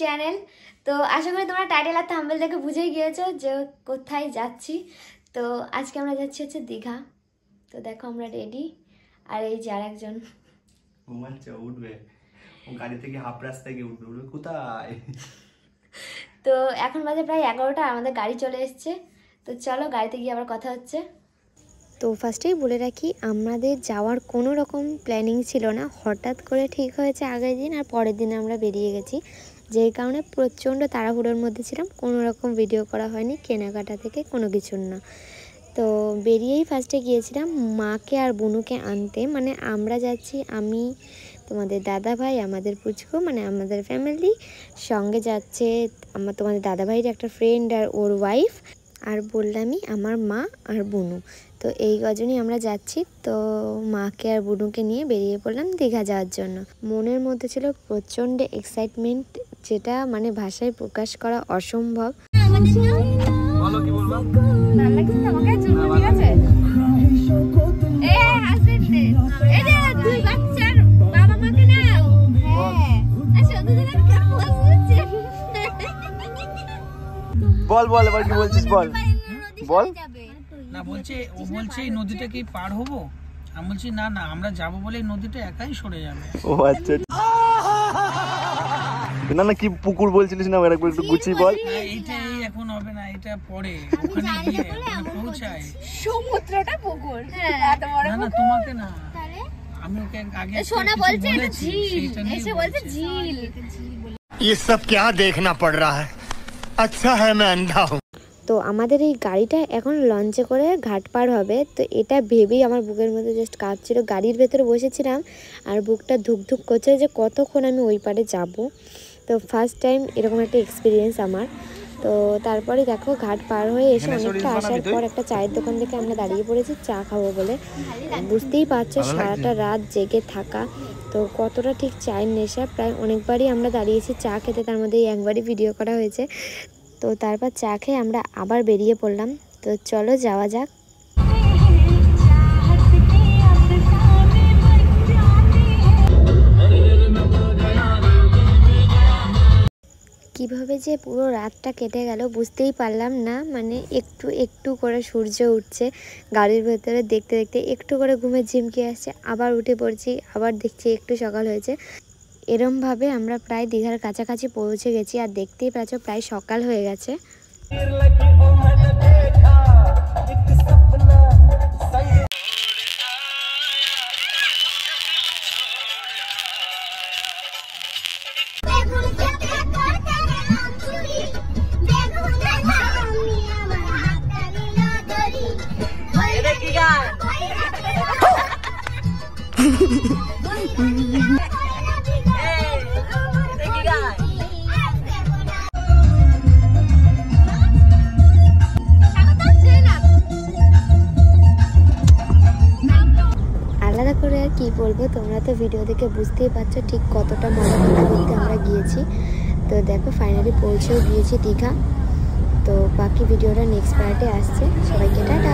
Channel. তো আশা করি তোমরা টাইটেল আর থাম্বনেল দেখে বুঝেই গিয়েছো যে কোথায় যাচ্ছি। তো আজকে আমরা যাচ্ছি হচ্ছে দীঘা। তো দেখো আমরা রেডি, আর এই যে আরেকজন ঘুমাচ্ছে, উঠবে ও গাড়ি থেকে হাফ রাস্তায় গিয়ে উঠবে। কোথায়? তো এখন বাজে প্রায় 11টা, আমাদের গাড়ি চলে এসছে। তো চলো গাড়িতে গিয়ে আবার কথা হচ্ছে। তো ফার্স্টেই বলে রাখি, আমাদের যাওয়ার কোনো রকম প্ল্যানিং ছিল না, হঠাৎ করে ঠিক হয়েছে আগের দিন, আর পরের দিন আমরা বেরিয়ে গেছি। যেই কারণে প্রচণ্ড তাড়াহুড়োর মধ্যে ছিলাম, কোনো রকম ভিডিও করা হয়নি, কেনাকাটা থেকে কোনো কিছুর না। তো বেরিয়েই ফার্স্টে গিয়েছিলাম মাকে আর বুনুকে আনতে। মানে আমরা যাচ্ছি, আমি, তোমাদের দাদা ভাই, আমাদের পুচকু, মানে আমাদের ফ্যামিলি সঙ্গে যাচ্ছে তোমাদের দাদা ভাইয়ের একটা ফ্রেন্ড আর ওর ওয়াইফ, আর বললামই আমার মা আর বুনু। তো এই কজনই আমরা যাচ্ছি। তো মাকে আর বুনুকে নিয়ে বেরিয়ে পড়লাম দীঘা যাওয়ার জন্য। মনের মধ্যে ছিল প্রচণ্ড এক্সাইটমেন্ট, যেটা মানে ভাষায় প্রকাশ করা অসম্ভব। বলো কি বলবা? ভালো লাগছে তোমাকে? ঠিক আছে। এই যে দুই বাচ্চার বাবা মাকে নাও। হ্যাঁ আচ্ছা, দুজন কেমন বলছে? বল বল, এবার কি বলছিস বল বল। না বলছে, ও বলছে এই নদীটা কি পার হবো? আমি বলছি না না, আমরা যাবো বলে এই নদীটা একাই সরে যাবে। ও আচ্ছা, না না কি পুকুর বলছিলিস না, একবার একটু গুছিয়ে বল। এইটা এখন হবে না, এটা পরে ওখানে গিয়ে পৌঁছায়। সমুদ্রটা পুকুর, না না তোমাকে না, আমি ওকে আগে সোনা বলছে এটা ঝিল, এসে বলছে ঝিল। ये सब क्या देखना पड़ रहा है? अच्छा है मैं अंधा हूँ। তো আমাদের এই গাড়িটা এখন লঞ্চে করে ঘাট পার হবে। তো এটা ভেবেই আমার বুকের মধ্যে জাস্ট কাঁপছিল। গাড়ির ভেতরে বসেছিলাম আর বুকটা ধুকধুক করছে যে কতক্ষণ আমি ওই পারে যাব। তো ফার্স্ট টাইম এরকম একটা এক্সপিরিয়েন্স আমার। তো তারপরে দেখো ঘাট পার হয়ে এসে অনেকটা আসার পর একটা চায়ের দোকান থেকে আমরা দাঁড়িয়ে পড়েছি চা খাবো বলে। বুঝতেই পারছো সারাটা রাত জেগে থাকা, তো কতটা ঠিক চায়ের নেশা। প্রায় অনেকবারই আমরা দাঁড়িয়েছি চা খেতে, তার মধ্যে একবারই ভিডিও করা হয়েছে। তো তারপর চা খেয়ে আমরা আবার বেরিয়ে পড়লাম। তো চলো যাওয়া যাক। কিভাবে যে পুরো রাতটা কেটে গেল বুঝতেই পারলাম না। মানে একটু একটু করে সূর্য উঠছে গাড়ির ভেতরে, দেখতে দেখতে একটু করে ঘুমে ঝিমকে আসছে, আবার উঠে পড়ছি, আবার দেখছি একটু সকাল হয়েছে। এরমভাবে আমরা প্রায় দীঘার কাছাকাছি পৌঁছে গেছি, আর দেখতেই পাচ্ছ প্রায় সকাল হয়ে গেছে। আলাদা করে আর কি বলবো, তোমরা তো ভিডিও দেখে বুঝতেই পারছো ঠিক কতটা মজা করতে আমরা গিয়েছি। তো দেখো ফাইনালি পৌঁছেও গিয়েছি দীঘা। তো বাকি ভিডিওটা নেক্সট পার্টে আসছে। সবাইকে টাটা।